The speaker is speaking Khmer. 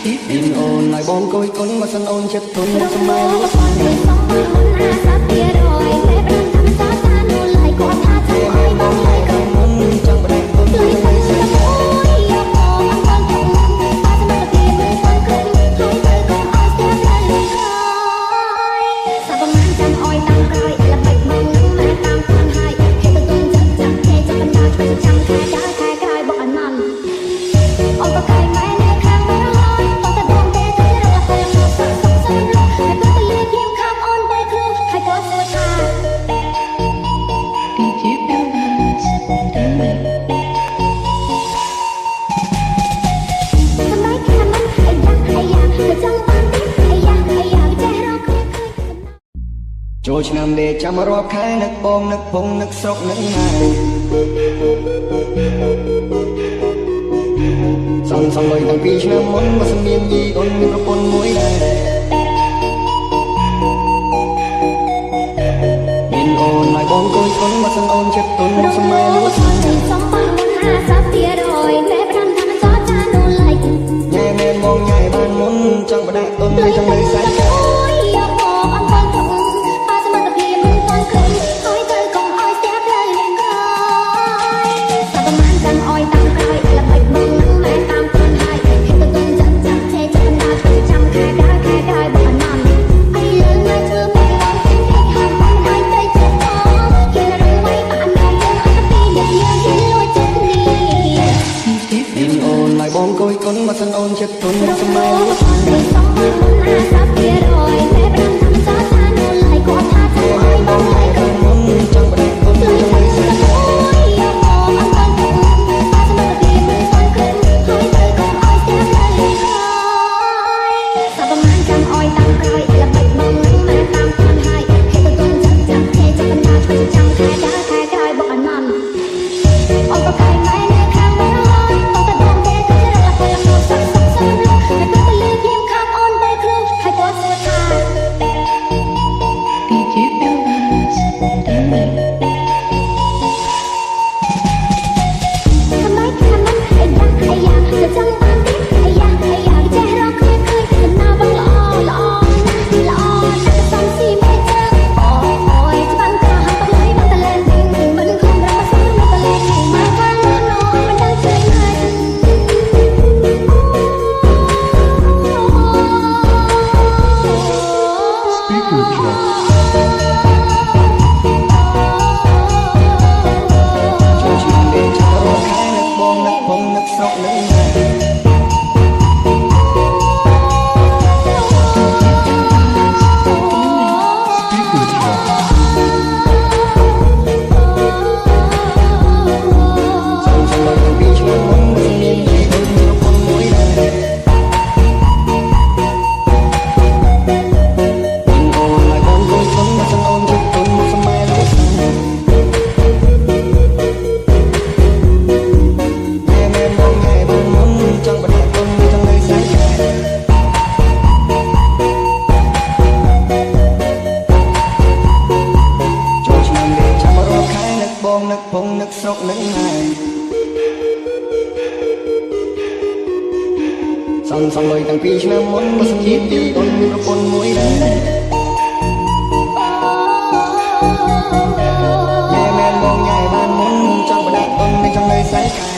nhìn ồn lại bom cối cốn mà sân ôn chết thun một sớm mai lúcចូលឆ្នាំដេកចាំរាប់ខែនឹកបងនឹកពងនឹកស្រុកនឹកណាសំលុយតាំងពីឆ្នាំមុនមកសម្មានយីអូនមានប្រពន្ធមួយដែរមានអូនហើយបងគួយគុនមកសឹងអូនចិត្តទុនមកសម័យលួចសំបានមុន50%តែប្រំថាមិនចោចានោះឡៃញ៉ែមែនមកញ៉ៃបានមុនចង់បដាក់ទុនចង់នៅខ្សែបងគួយគុនមកសឹងអូនចិត្តទុនមកសម័យលួចសំបានមុន50%តែប្រំថាមិនចោចានោះឡៃគាត់ថាធ្វើឲ្យបងឡៃគាត់មុនចង់បដាក់ទុនចង់នៅខ្សែបងនឹកពងនឹកស្រុកនឹកណាសំលុយតាំងពីឆ្នាំមុនមកសម្មានយីអូនមានប្រពន្ធមួយដែរញ៉ែមែនបងញ៉ៃបានមុនចង់បដាក់ទុននៅចង់នៅខ្សែខែ